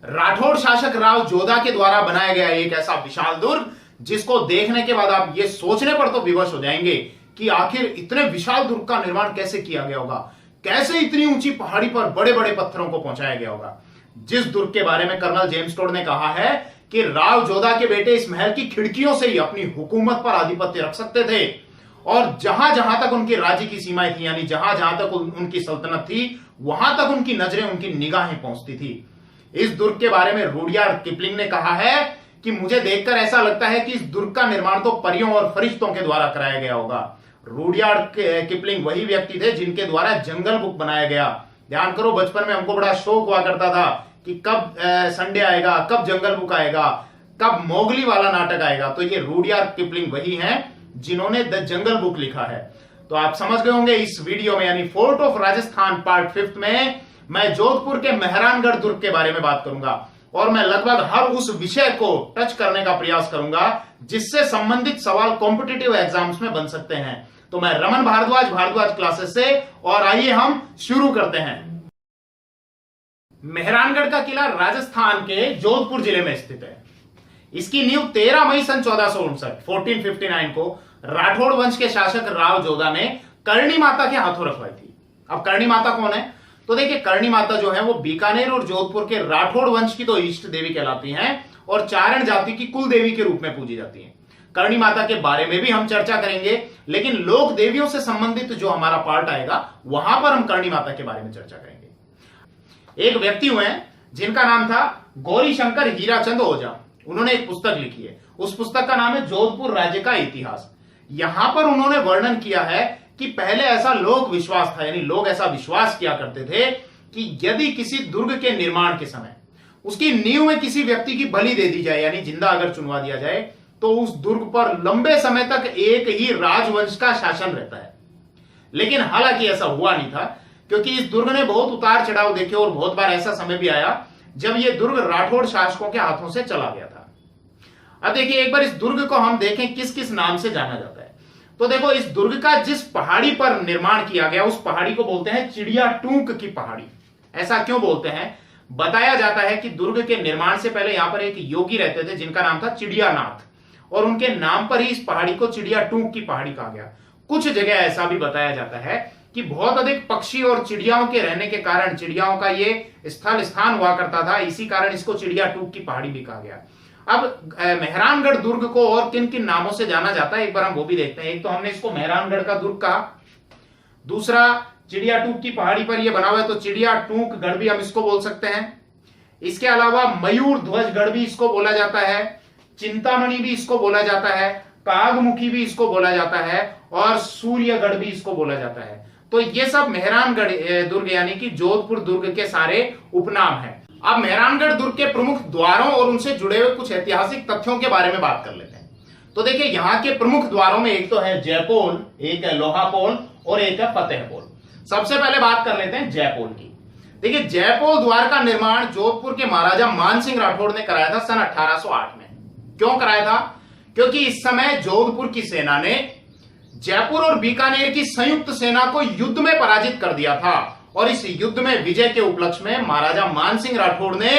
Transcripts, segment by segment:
राठौड़ शासक राव जोधा के द्वारा बनाया गया एक ऐसा विशाल दुर्ग जिसको देखने के बाद आप ये सोचने पर तो विवश हो जाएंगे कि आखिर इतने विशाल दुर्ग का निर्माण कैसे किया गया होगा, कैसे इतनी ऊंची पहाड़ी पर बड़े बड़े पत्थरों को पहुंचाया गया होगा। जिस दुर्ग के बारे में कर्नल जेम्स टोड ने कहा है कि राव जोधा के बेटे इस महल की खिड़कियों से ही अपनी हुकूमत पर आधिपत्य रख सकते थे और जहां जहां तक उनके राज्य की सीमाएं थी, यानी जहां जहां तक उनकी सल्तनत थी, वहां तक उनकी नजरें, उनकी निगाहें पहुंचती थी। इस दुर्ग के बारे में रुडयार्ड किपलिंग ने कहा है कि मुझे देखकर ऐसा लगता है कि इस दुर्ग का निर्माण तो परियों और फरिश्तों के द्वारा कराया गया होगा। रुडयार्ड किपलिंग वही व्यक्ति थे जिनके द्वारा जंगल बुक बनाया गया। ध्यान करो, बचपन में हमको बड़ा शौक हुआ करता था कि कब संडे आएगा, कब जंगल बुक आएगा, कब मोगली वाला नाटक आएगा। तो ये रुडयार्ड किपलिंग वही हैं जिन्होंने द जंगल बुक लिखा है। तो आप समझ गए होंगे इस वीडियो में, यानी फोर्ट ऑफ राजस्थान पार्ट 5 में मैं जोधपुर के मेहरानगढ़ दुर्ग के बारे में बात करूंगा और मैं लगभग हर उस विषय को टच करने का प्रयास करूंगा जिससे संबंधित सवाल कॉम्पिटिटिव एग्जाम्स में बन सकते हैं। तो मैं रमन भारद्वाज क्लासेस से, और आइए हम शुरू करते हैं। मेहरानगढ़ का किला राजस्थान के जोधपुर जिले में स्थित है। इसकी नींव 13 मई सन 1459 को राठौड़ वंश के शासक राव जोधा ने करणी माता के हाथों रखवाई थी। अब करणी माता कौन है? तो देखिए, करणी माता जो है वो बीकानेर और जोधपुर के राठौड़ वंश की तो इष्ट देवी कहलाती हैं और चारण जाति की कुल देवी के रूप में पूजी जाती हैं। करणी माता के बारे में भी हम चर्चा करेंगे, लेकिन लोक देवियों से संबंधित जो हमारा पार्ट आएगा वहां पर हम करणी माता के बारे में चर्चा करेंगे। एक व्यक्ति हुए हैं जिनका नाम था गौरी शंकर हीराचंद ओझा। उन्होंने एक पुस्तक लिखी है, उस पुस्तक का नाम है जोधपुर राज्य का इतिहास। यहां पर उन्होंने वर्णन किया है कि पहले ऐसा लोक विश्वास था, यानी लोग ऐसा विश्वास किया करते थे कि यदि किसी दुर्ग के निर्माण के समय उसकी नींव में किसी व्यक्ति की बलि दे दी जाए, यानी जिंदा अगर चुनवा दिया जाए, तो उस दुर्ग पर लंबे समय तक एक ही राजवंश का शासन रहता है। लेकिन हालांकि ऐसा हुआ नहीं था, क्योंकि इस दुर्ग ने बहुत उतार चढ़ाव देखे और बहुत बार ऐसा समय भी आया जब यह दुर्ग राठौड़ शासकों के हाथों से चला गया था। अब देखिए, एक बार इस दुर्ग को हम देखें किस किस नाम से जाना जाता है। तो देखो, इस दुर्ग का जिस पहाड़ी पर निर्माण किया गया उस पहाड़ी को बोलते हैं चिड़िया टूक की पहाड़ी। ऐसा क्यों बोलते हैं? बताया जाता है कि दुर्ग के निर्माण से पहले यहां पर एक योगी रहते थे जिनका नाम था चिड़ियानाथ, और उनके नाम पर ही इस पहाड़ी को चिड़िया टूक की पहाड़ी कहा गया। कुछ जगह ऐसा भी बताया जाता है कि बहुत अधिक पक्षी और चिड़ियाओं के रहने के कारण चिड़ियाओं का ये स्थान हुआ करता था, इसी कारण इसको चिड़िया टूक की पहाड़ी भी कहा गया। अब मेहरानगढ़ दुर्ग को और किन किन नामों से जाना जाता है एक बार हम वो भी देखते हैं। एक तो हमने इसको मेहरानगढ़ का दुर्ग कहा, दूसरा चिड़िया टूक की पहाड़ी पर यह बना हुआ है तो चिड़िया टूक गढ़ भी हम इसको बोल सकते हैं। इसके अलावा मयूर ध्वज गढ़ भी इसको बोला जाता है, चिंतामणि भी इसको बोला जाता है, कागमुखी भी इसको बोला जाता है और सूर्यगढ़ भी इसको बोला जाता है। तो ये सब मेहरानगढ़ दुर्ग यानी कि जोधपुर दुर्ग के सारे उपनाम हैं। अब मेहरानगढ़ दुर्ग के प्रमुख द्वारों और उनसे जुड़े हुए कुछ ऐतिहासिक तथ्यों के बारे में बात कर लेते हैं। तो देखिए, यहाँ के प्रमुख द्वारों में एक तो है जयपोल, एक है लोहापोल और एक है फतेहपोल। सबसे पहले बात कर लेते हैं जयपोल की। देखिए, जयपोल द्वार का निर्माण जोधपुर के महाराजा मानसिंह राठौड़ ने कराया था सन 1808 में। क्यों कराया था? क्योंकि इस समय जोधपुर की सेना ने जयपुर और बीकानेर की संयुक्त सेना को युद्ध में पराजित कर दिया था और इस युद्ध में विजय के उपलक्ष्य में महाराजा मानसिंह राठौड़ ने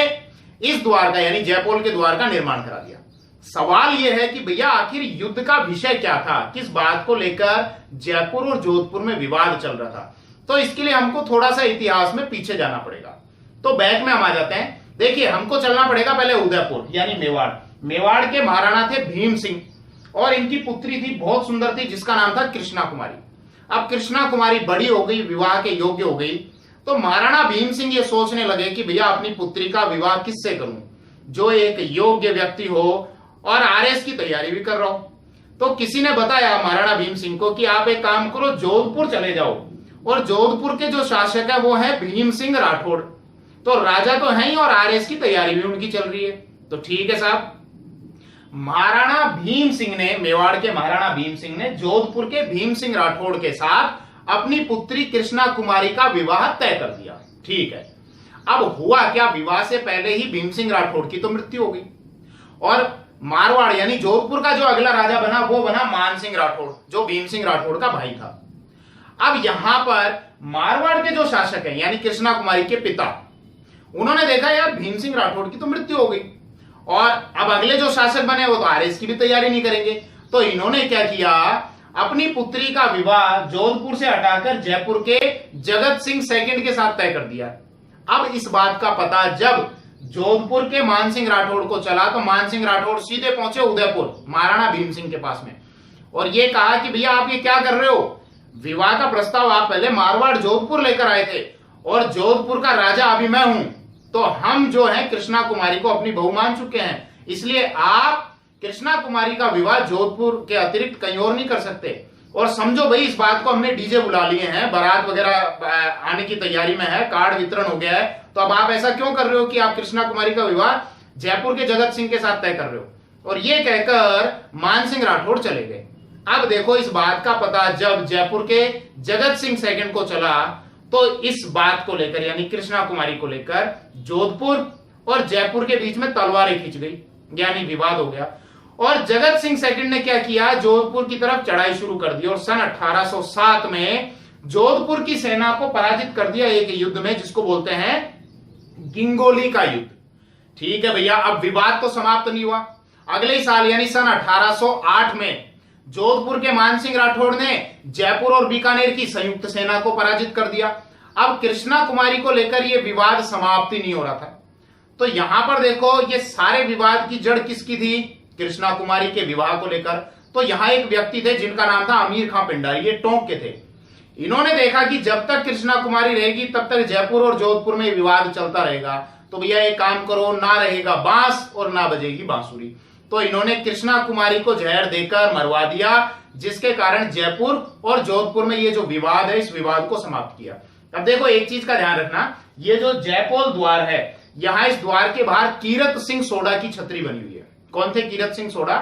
इस द्वार का यानी जयपोल के द्वार का निर्माण करा दिया। सवाल यह है कि भैया आखिर युद्ध का विषय क्या था, किस बात को लेकर जयपुर और जोधपुर में विवाद चल रहा था? तो इसके लिए हमको थोड़ा सा इतिहास में पीछे जाना पड़ेगा। तो बैक में हम आ जाते हैं। देखिए, हमको चलना पड़ेगा पहले उदयपुर यानी मेवाड़। मेवाड़ के महाराणा थे भीम सिंह और इनकी पुत्री थी, बहुत सुंदर थी, जिसका नाम था कृष्णा कुमारी। अब कृष्णा कुमारी बड़ी हो गई, विवाह के योग्य हो गई, तो महाराणा भीम सिंह ये सोचने लगे कि भैया अपनी पुत्री का विवाह किससे करूं जो एक योग्य व्यक्ति हो और आरएस की तैयारी भी कर रहा हो। तो किसी ने बताया महाराणा भीम सिंह को कि आप एक काम करो, जोधपुर चले जाओ, और जोधपुर के जो शासक है वो है भीम सिंह राठौड़, तो राजा तो है ही और आरएस की तैयारी भी उनकी चल रही है। तो ठीक है साहब, महाराणा भीम सिंह ने, मेवाड़ के महाराणा भीम सिंह ने जोधपुर के भीम सिंह राठौड़ के साथ अपनी पुत्री कृष्णा कुमारी का विवाह तय कर दिया। ठीक है, अब हुआ क्या, विवाह से पहले ही भीम सिंह राठौड़ की तो मृत्यु हो गई और मारवाड़ यानी जोधपुर का जो अगला राजा बना वो बना मान सिंह राठौड़, जो भीम सिंह राठौड़ का भाई था। अब यहां पर मारवाड़ के जो शासक है यानी कृष्णा कुमारी के पिता, उन्होंने देखा यार भीम सिंह राठौड़ की तो मृत्यु हो गई और अब अगले जो शासक बने वो तो आरएस की भी तैयारी नहीं करेंगे, तो इन्होंने क्या किया, अपनी पुत्री का विवाह जोधपुर से हटाकर जयपुर के जगत सिंह सेकंड के साथ तय कर दिया। अब इस बात का पता जब जोधपुर के मान सिंह राठौड़ को चला तो मान सिंह राठौड़ सीधे पहुंचे उदयपुर महाराणा भीम सिंह के पास में और ये कहा कि भैया आप ये क्या कर रहे हो, विवाह का प्रस्ताव आप पहले मारवाड़ जोधपुर लेकर आए थे और जोधपुर का राजा अभी मैं हूं, तो हम जो है कृष्णा कुमारी को अपनी बहू मान चुके हैं, इसलिए आप कृष्णा कुमारी का विवाह जोधपुर के अतिरिक्त कहीं और नहीं कर सकते। और समझो भाई इस बात को हमने डीजे बुला लिए हैं, बारात वगैरह आने की तैयारी में है, कार्ड वितरण हो गया है, तो अब आप ऐसा क्यों कर रहे हो कि आप कृष्णा कुमारी का विवाह जयपुर के जगत सिंह के साथ तय कर रहे हो। और ये कहकर मान सिंह राठौड़ चले गए। अब देखो इस बात का पता जब जयपुर के जगत सिंह सेकंड को चला तो इस बात को लेकर यानी कृष्णा कुमारी को लेकर जोधपुर और जयपुर के बीच में तलवारें खिंच गई, यानी विवाद हो गया। और जगत सिंह सेकंड ने क्या किया, जोधपुर की तरफ चढ़ाई शुरू कर दी और सन 1807 में जोधपुर की सेना को पराजित कर दिया एक युद्ध में जिसको बोलते हैं गिंगोली का युद्ध। ठीक है भैया, अब विवाद तो समाप्त नहीं हुआ। अगले ही साल यानी सन 1808 में जोधपुर के मान सिंह राठौड़ ने जयपुर और बीकानेर की संयुक्त सेना को पराजित कर दिया। अब कृष्णा कुमारी को लेकर यह विवाद समाप्त ही नहीं हो रहा था। तो यहां पर देखो ये सारे विवाद की जड़ किसकी थी, कृष्णा कुमारी के विवाह को लेकर। तो यहां एक व्यक्ति थे जिनका नाम था अमीर खां पिंडारी, ये टोंक के थे। इन्होंने देखा कि जब तक कृष्णा कुमारी रहेगी तब तक जयपुर और जोधपुर में विवाद चलता रहेगा, तो भैया एक काम करो, ना रहेगा बांस और ना बजेगी बांसुरी। तो इन्होंने कृष्णा कुमारी को जहर देकर मरवा दिया, जिसके कारण जयपुर और जोधपुर में ये जो विवाद है इस विवाद को समाप्त किया। अब देखो एक चीज का ध्यान रखना, ये जो जयपोल द्वार है यहां इस द्वार के बाहर कीरत सिंह सोडा की छतरी बनी हुई है। कौन थे कीरत सिंह सोडा?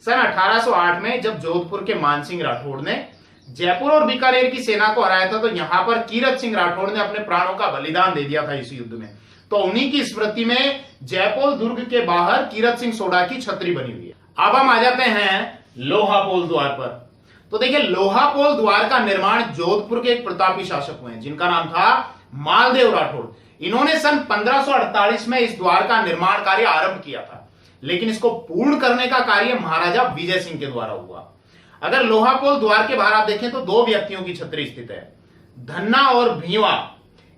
सन 1808 में जब जोधपुर के मान सिंह राठौड़ ने जयपुर और बीकानेर की सेना को हराया था तो यहां पर कीरत सिंह राठौड़ ने अपने प्राणों का बलिदान दे दिया था इस युद्ध में। तो उन्हीं की स्मृति में जयपोल दुर्ग के बाहर कीरत सिंह सोडा की छतरी बनी हुई है। अब हम आ जाते हैं लोहापोल द्वार पर। तो देखिए लोहापोल द्वार का निर्माण जोधपुर के एक प्रतापी शासक हुए हैं जिनका नाम था मालदेव राठौड़। इन्होंने सन 1548 में इस द्वार का निर्माण कार्य आरंभ किया था, लेकिन इसको पूर्ण करने का कार्य महाराजा विजय सिंह के द्वारा हुआ। अगर लोहापोल द्वार के बाहर आप देखें तो दो व्यक्तियों की छतरी स्थित है, धन्ना और भीवा।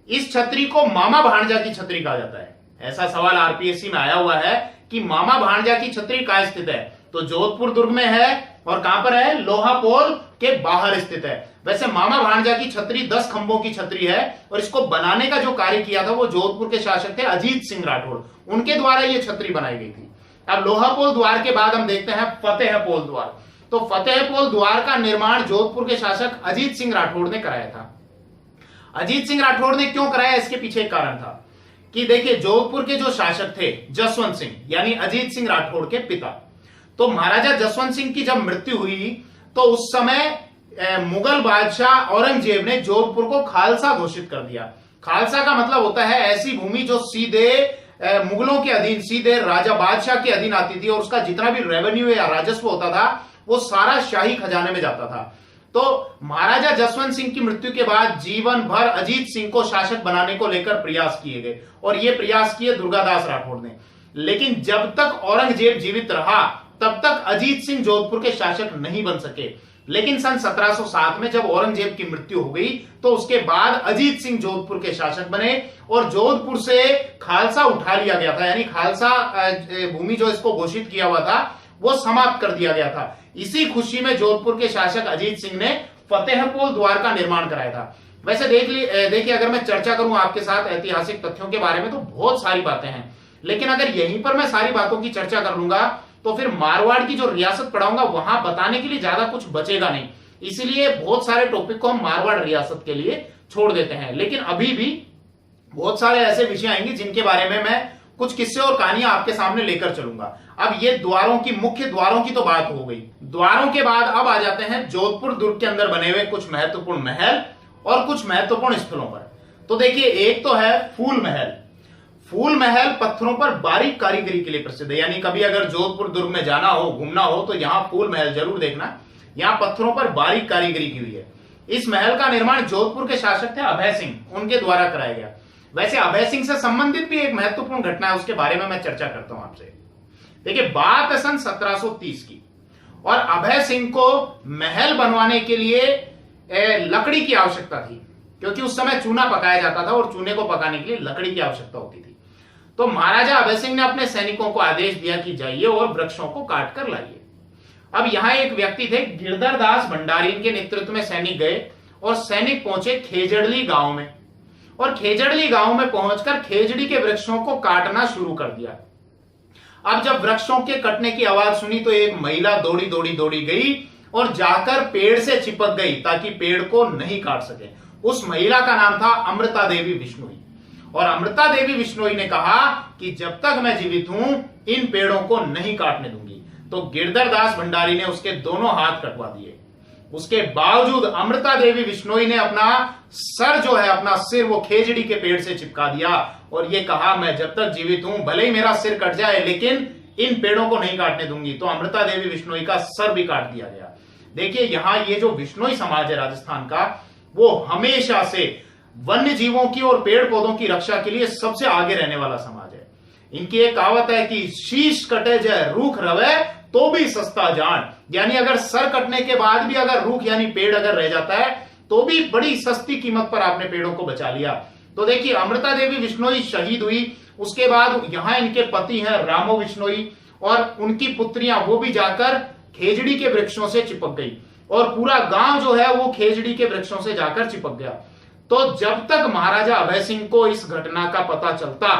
इस छतरी को मामा भांजा की छतरी कहा जाता है। ऐसा सवाल आरपीएससी में आया हुआ है कि मामा भांजा की छतरी कहां स्थित है, तो जोधपुर दुर्ग में है और कहां पर है, लोहापोल के बाहर स्थित है। वैसे मामा भांजा की छतरी 10 खंभों की छतरी है और इसको बनाने का जो कार्य किया था वो जोधपुर के शासक थे अजीत सिंह राठौड़, उनके द्वारा ये छतरी बनाई गई थी। अब लोहापोल द्वार के बाद हम देखते हैं फतेहपोल द्वार। तो फतेहपोल द्वार का निर्माण जोधपुर के शासक अजीत सिंह राठौड़ ने कराया था। अजीत सिंह राठौड़ ने क्यों कराया, इसके पीछे एक कारण था कि देखिए जोधपुर के जो शासक थे जसवंत सिंह यानी अजीत सिंह राठौड़ के पिता, तो महाराजा जसवंत सिंह की जब मृत्यु हुई तो उस समय मुगल बादशाह औरंगजेब ने जोधपुर को खालसा घोषित कर दिया। खालसा का मतलब होता है ऐसी भूमि जो सीधे मुगलों के अधीन, सीधे राजा बादशाह के अधीन आती थी और उसका जितना भी रेवेन्यू या राजस्व होता था वो सारा शाही खजाने में जाता था। तो महाराजा जसवंत सिंह की मृत्यु के बाद जीवन भर अजीत सिंह को शासक बनाने को लेकर प्रयास किए गए और ये प्रयास किए दुर्गादास राठौड़ ने। लेकिन जब तक औरंगजेब जीवित रहा तब तक अजीत सिंह जोधपुर के शासक नहीं बन सके। लेकिन सन 1707 में जब औरंगजेब की मृत्यु हो गई तो उसके बाद अजीत सिंह जोधपुर के शासक बने और जोधपुर से खालसा उठा लिया गया था, यानी खालसा भूमि जो इसको घोषित किया हुआ था वो समाप्त कर दिया गया था। इसी खुशी में जोधपुर के शासक अजीत सिंह ने फतेहपोल द्वार का निर्माण कराया था। वैसे देखिए अगर मैं चर्चा करूं आपके साथ ऐतिहासिक तथ्यों के बारे में तो बहुत सारी बातें हैं, लेकिन अगर यहीं पर मैं सारी बातों की चर्चा कर लूंगा तो फिर मारवाड़ की जो रियासत पढ़ाऊंगा वहां बताने के लिए ज्यादा कुछ बचेगा नहीं। इसीलिए बहुत सारे टॉपिक को हम मारवाड़ रियासत के लिए छोड़ देते हैं। लेकिन अभी भी बहुत सारे ऐसे विषय आएंगे जिनके बारे में मैं कुछ किस्से और कहानियां आपके सामने लेकर चलूंगा। अब ये द्वारों की, मुख्य द्वारों की तो बात हो गई। द्वारों के बाद अब आ जाते हैं जोधपुर दुर्ग के अंदर बने हुए कुछ महत्वपूर्ण महल और कुछ महत्वपूर्ण स्थलों पर। तो देखिए एक तो है फूल महल। फूल महल पत्थरों पर बारीक कारीगरी के लिए प्रसिद्ध है, यानी कभी अगर जोधपुर दुर्ग में जाना हो, घूमना हो तो यहां फूल महल जरूर देखना। यहां पत्थरों पर बारीक कारीगरी की हुई है। इस महल का निर्माण जोधपुर के शासक थे अभय सिंह, उनके द्वारा कराया गया। वैसे अभय सिंह से संबंधित भी एक महत्वपूर्ण घटना है, उसके बारे में मैं चर्चा करता हूं आपसे। देखिए, बात है सन 1730 की, और अभय सिंह को महल बनवाने के लिए लकड़ी की आवश्यकता थी, क्योंकि उस समय चूना पकाया जाता था और चूने को पकाने के लिए लकड़ी की आवश्यकता होती थी। तो महाराजा अभय सिंह ने अपने सैनिकों को आदेश दिया कि जाइए और वृक्षों को काट कर लाइए। अब यहां एक व्यक्ति थे, गिरधर दास भंडारी, के नेतृत्व में सैनिक गए और सैनिक पहुंचे खेजड़ली गांव में, और खेजड़ली गांव में पहुंचकर खेजड़ी के वृक्षों को काटना शुरू कर दिया। अब जब वृक्षों के कटने की आवाज सुनी तो एक महिला दौड़ी दौड़ी दौड़ी गई और जाकर पेड़ से चिपक गई ताकि पेड़ को नहीं काट सके। उस महिला का नाम था अमृता देवी बिश्नोई, और अमृता देवी बिश्नोई ने कहा कि जब तक मैं जीवित हूं इन पेड़ों को नहीं काटने दूंगी। तो गिरधर दास भंडारी ने उसके दोनों हाथ कटवा दिए। उसके बावजूद अमृता देवी बिश्नोई ने अपना सर जो है, अपना सिर, वो खेजड़ी के पेड़ से चिपका दिया और ये कहा, मैं जब तक जीवित हूं भले ही मेरा सिर कट जाए लेकिन इन पेड़ों को नहीं काटने दूंगी। तो अमृता देवी बिश्नोई का सर भी काट दिया गया। देखिए, यहां ये जो बिश्नोई समाज है राजस्थान का, वो हमेशा से वन्य जीवों की और पेड़ पौधों की रक्षा के लिए सबसे आगे रहने वाला समाज है। इनकी एक कहावत है कि शीश कटे जय रूख रवे तो भी सस्ता जान, यानी अगर सर कटने के बाद भी अगर रूख यानी पेड़ अगर रह जाता है तो भी बड़ी सस्ती कीमत पर आपने पेड़ों को बचा लिया। तो देखिए, अमृता देवी बिश्नोई शहीद हुई। उसके बाद यहां इनके पति हैं रामो बिश्नोई, और उनकी पुत्रियां वो भी जाकर खेजड़ी के वृक्षों से चिपक गई, और पूरा गांव जो है वो खेजड़ी के वृक्षों से जाकर चिपक गया। तो जब तक महाराजा अभय सिंह को इस घटना का पता चलता,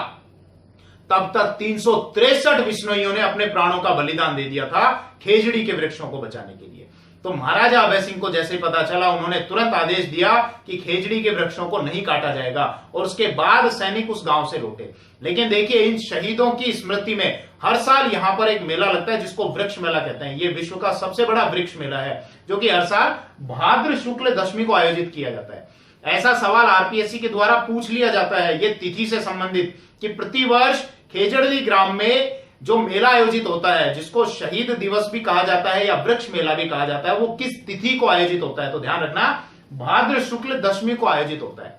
तब तक 363 बिश्नोइयों ने अपने प्राणों का बलिदान दे दिया था खेजड़ी के वृक्षों को बचाने के लिए। तो महाराजा अभय सिंह को जैसे ही पता चला, उन्होंने तुरंत आदेश दिया कि खेजड़ी के वृक्षों को नहीं काटा जाएगा, और उसके बाद सैनिक उस गांव से लौटे। लेकिन देखिए, इन शहीदों की स्मृति में हर साल यहां पर एक मेला लगता है जिसको वृक्ष मेला कहते हैं। ये विश्व का सबसे बड़ा वृक्ष मेला है, जो कि हर साल भाद्र शुक्ल दशमी को आयोजित किया जाता है। ऐसा सवाल आरपीएससी के द्वारा पूछ लिया जाता है ये तिथि से संबंधित, कि प्रतिवर्ष खेजड़ली ग्राम में जो मेला आयोजित होता है, जिसको शहीद दिवस भी कहा जाता है या वृक्ष मेला भी कहा जाता है, वो किस तिथि को आयोजित होता है। तो ध्यान रखना, भाद्र शुक्ल दशमी को आयोजित होता है।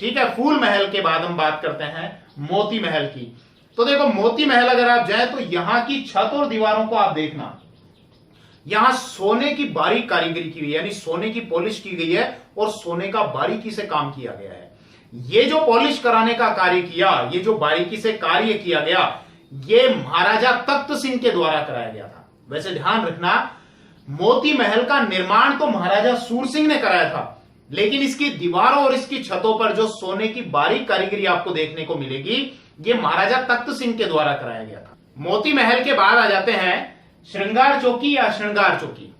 ठीक है। फूल महल के बाद हम बात करते हैं मोती महल की। तो देखो, मोती महल अगर आप जाए तो यहां की छत और दीवारों को आप देखना, यहां सोने की बारीक कारीगरी की हुई है, यानी सोने की पॉलिश की गई है और सोने का बारीकी से काम किया गया है। ये जो पॉलिश कराने का कार्य किया, ये जो बारीकी से कार्य किया गया, ये महाराजा तख्त सिंह के द्वारा कराया गया था। वैसे ध्यान रखना, मोती महल का निर्माण तो महाराजा सूर सिंह ने कराया था, लेकिन इसकी दीवारों और इसकी छतों पर जो सोने की बारीक कारीगरी आपको देखने को मिलेगी, ये महाराजा तख्त सिंह के द्वारा कराया गया था। मोती महल के बाद आ जाते हैं श्रृंगार चौकी या श्रृंगार चौकी।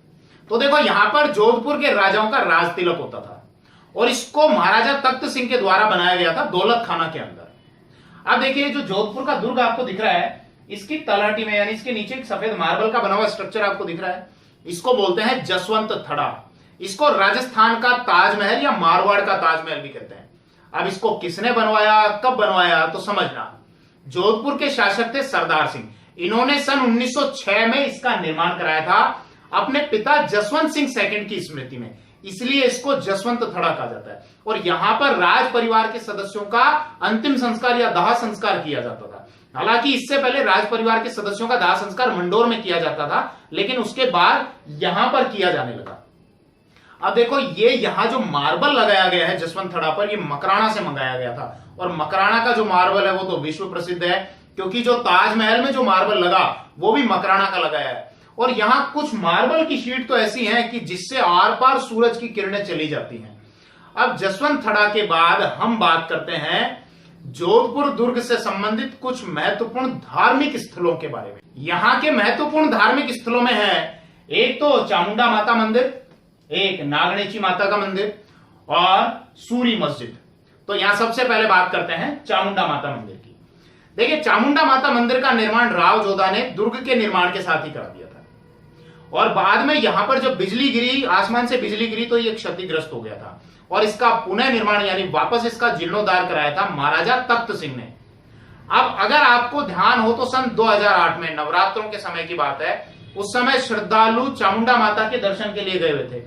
तो देखो, यहां पर जोधपुर के राजाओं का राज तिलक होता था, और इसको महाराजा तख्त सिंह के द्वारा बनाया गया था दौलत खाना के अंदर। अब देखिए, जो जोधपुर का दुर्ग आपको दिख रहा है, इसकी तलहटी में यानी इसके नीचे एक सफेद मार्बल का बना हुआ स्ट्रक्चर आपको दिख रहा है, इसको बोलते हैं जसवंत थड़ा। इसको राजस्थान का ताजमहल या मारवाड़ का ताजमहल भी कहते हैं। अब इसको किसने बनवाया, कब बनवाया, तो समझना, जोधपुर के शासक थे सरदार सिंह। इन्होंने सन 1906 में इसका निर्माण कराया था अपने पिता जसवंत सिंह सेकंड की स्मृति में, इसलिए इसको जसवंत थड़ा कहा जाता है। और यहां पर राज परिवार के सदस्यों का अंतिम संस्कार या दाह संस्कार किया जाता था। हालांकि इससे पहले राज परिवार के सदस्यों का दाह संस्कार मंडोर में किया जाता था, लेकिन उसके बाद यहां पर किया जाने लगा। अब देखो, ये यहां जो मार्बल लगाया गया है जसवंत थड़ा पर, ये मकराना से मंगाया गया था, और मकराना का जो मार्बल है वो तो विश्व प्रसिद्ध है, क्योंकि जो ताजमहल में जो मार्बल लगा वो भी मकराना का लगाया है। और यहां कुछ मार्बल की शीट तो ऐसी है कि जिससे आर पार सूरज की किरणें चली जाती हैं। अब जसवंत थड़ा के बाद हम बात करते हैं जोधपुर दुर्ग से संबंधित कुछ महत्वपूर्ण धार्मिक स्थलों के बारे में। यहां के महत्वपूर्ण धार्मिक स्थलों में है, एक तो चामुंडा माता मंदिर, एक नागणेची माता का मंदिर, और सूरी मस्जिद। तो यहां सबसे पहले बात करते हैं चामुंडा माता मंदिर की। देखिए, चामुंडा माता मंदिर का निर्माण राव जोधा ने दुर्ग के निर्माण के साथ ही करा दिया था, और बाद में यहां पर जब बिजली गिरी, आसमान से बिजली गिरी, तो ये क्षतिग्रस्त हो गया था, और इसका पुनः निर्माण यानी वापस इसका जीर्णोद्धार कराया था महाराजा तख्त सिंह ने। अब अगर आपको ध्यान हो तो सन 2008 में नवरात्रों के समय की बात है, उस समय श्रद्धालु चामुंडा माता के दर्शन के लिए गए हुए थे,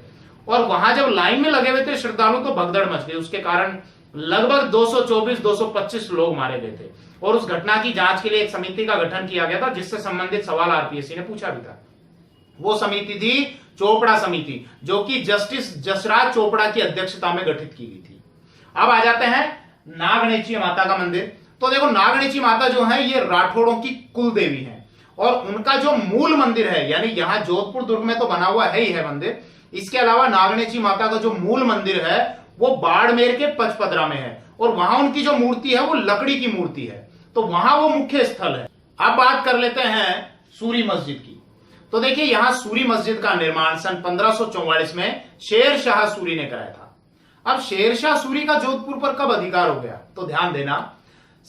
और वहां जब लाइन में लगे हुए थे श्रद्धालु, तो भगदड़ मच गई। उसके कारण लगभग 224-225 लोग मारे गए थे और उस घटना की जांच के लिए एक समिति का गठन किया गया था जिससे संबंधित सवाल आरपीएससी ने पूछा भी था। वो समिति थी चोपड़ा समिति, जो कि जस्टिस जसराज चोपड़ा की अध्यक्षता में गठित की गई थी। अब आ जाते हैं नागणेची माता का मंदिर। तो देखो, नागणेची माता जो है ये राठौड़ों की कुल देवी है और उनका जो मूल मंदिर है, यानी यहां जोधपुर दुर्ग में तो बना हुआ है ही है मंदिर, इसके अलावा नागणेची माता का जो मूल मंदिर है वो बाड़मेर के पचपदरा में है और वहां उनकी जो मूर्ति है वो लकड़ी की मूर्ति है, तो वहां वो मुख्य स्थल है। अब बात कर लेते हैं सूरी मस्जिद की। तो देखिए, यहां सूरी मस्जिद का निर्माण सन 1544 में शेर शाह सूरी ने कराया था। अब शेर शाह सूरी का जोधपुर पर कब अधिकार हो गया, तो ध्यान देना,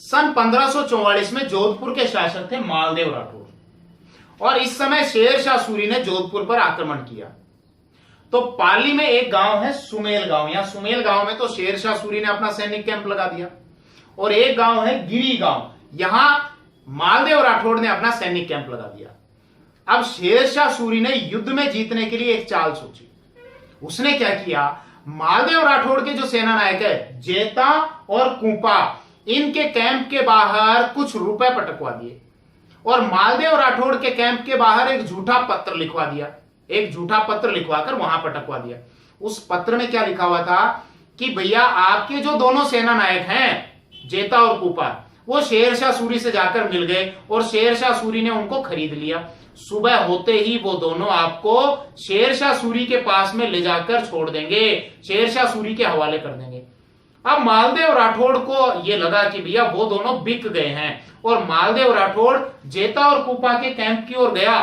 सन 1544 में जोधपुर के शासक थे मालदेव राठौर और इस समय शेर शाह सूरी ने जोधपुर पर आक्रमण किया। तो पाली में एक गांव है सुमेल गांव, यहां सुमेल गांव में तो शेर शाह सूरी ने अपना सैनिक कैंप लगा दिया और एक गांव है गिरी गांव, यहां मालदेव राठौड़ ने अपना सैनिक कैंप लगा दिया। अब शेर शाह सूरी ने युद्ध में जीतने के लिए एक चाल सोची। उसने क्या किया, मालदेव राठौड़ के जो सेना नायक है जेता और कुपा, इनके कैंप के बाहर कुछ रुपए पटकवा दिए और मालदेव राठौड़ के कैंप के बाहर एक झूठा पत्र लिखवा दिया, एक झूठा पत्र लिखवाकर वहां पटकवा दिया। उस पत्र में क्या लिखा हुआ था कि भैया आपके जो दोनों सेना नायक हैं जेता और कुपा, वो शेर शाह सूरी से जाकर मिल गए और शेर शाह सूरी ने उनको खरीद लिया। सुबह होते ही वो दोनों आपको शेर शाह सूरी के पास में ले जाकर छोड़ देंगे, शेर शाह सूरी के हवाले कर देंगे। अब मालदेव राठौड़ को ये लगा कि भैया वो दोनों बिक गए हैं और मालदेव राठौड़ जेता और कुपा के कैंप की ओर गया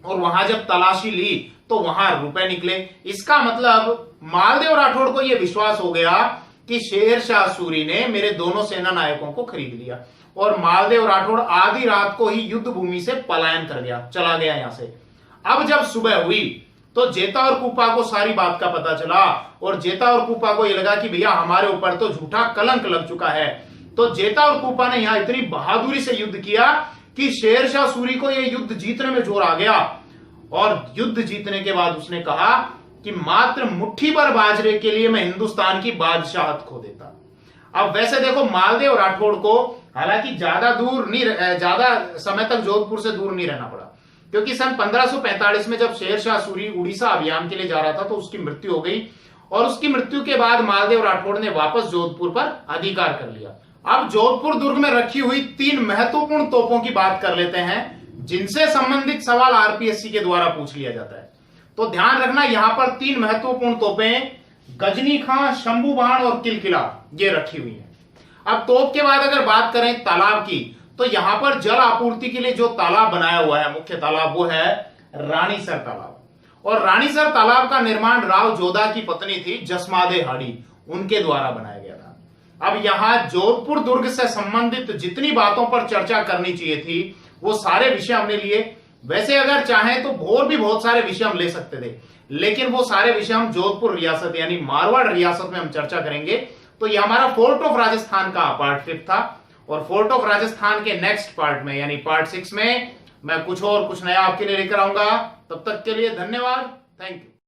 और वहां जब तलाशी ली तो वहां रुपए निकले। इसका मतलब मालदेव राठौड़ को यह विश्वास हो गया कि शेर शाह सूरी ने मेरे दोनों सेना नायकों को खरीद लिया और मालदेव राठौड़ आधी रात को ही युद्ध भूमि से पलायन कर गया, चला गया यहां से। अब जब सुबह हुई तो जेता और कुपा को सारी बात का पता चला और जेता और कुपा को यह लगा कि भैया हमारे ऊपर तो झूठा कलंक लग चुका है। तो जेता और कुपा ने यहां इतनी बहादुरी से युद्ध किया कि शेर शाह सूरी को यह युद्ध जीतने में जोर आ गया और युद्ध जीतने के बाद उसने कहा कि मात्र मुट्ठी भर बाजरे के लिए मैं हिंदुस्तान की बादशाहत खो देता। अब वैसे देखो, मालदेव राठौड़ को हालांकि ज्यादा समय तक जोधपुर से दूर नहीं रहना पड़ा, क्योंकि सन 1545 में जब शेर शाह सूरी उड़ीसा अभियान के लिए जा रहा था तो उसकी मृत्यु हो गई और उसकी मृत्यु के बाद मालदेव राठौड़ ने वापस जोधपुर पर अधिकार कर लिया। अब जोधपुर दुर्ग में रखी हुई 3 महत्वपूर्ण तोपों की बात कर लेते हैं जिनसे संबंधित सवाल आरपीएससी के द्वारा पूछ लिया जाता है। तो ध्यान रखना, यहां पर 3 महत्वपूर्ण तोपें गजनी खां, शंभू बाण और किलकिला ये रखी हुई है। अब तोप के बाद अगर बात करें तालाब की, तो यहां पर जल आपूर्ति के लिए जो तालाब बनाया हुआ है, मुख्य तालाब, वो है रानीसर तालाब और रानीसर तालाब का निर्माण राव जोधा की पत्नी थी जसमादे हाड़ी, उनके द्वारा बनाया गया था। अब यहां जोधपुर दुर्ग से संबंधित जितनी बातों पर चर्चा करनी चाहिए थी वो सारे विषय हमने लिए। वैसे अगर चाहें तो और भी बहुत सारे विषय हम ले सकते थे, लेकिन वो सारे विषय हम जोधपुर रियासत यानी मारवाड़ रियासत में हम चर्चा करेंगे। तो ये हमारा फोर्ट ऑफ राजस्थान का पार्ट 5 था और फोर्ट ऑफ राजस्थान के नेक्स्ट पार्ट में यानी पार्ट 6 में मैं कुछ नया आपके लिए लेकर आऊंगा। तब तक के लिए धन्यवाद, थैंक यू।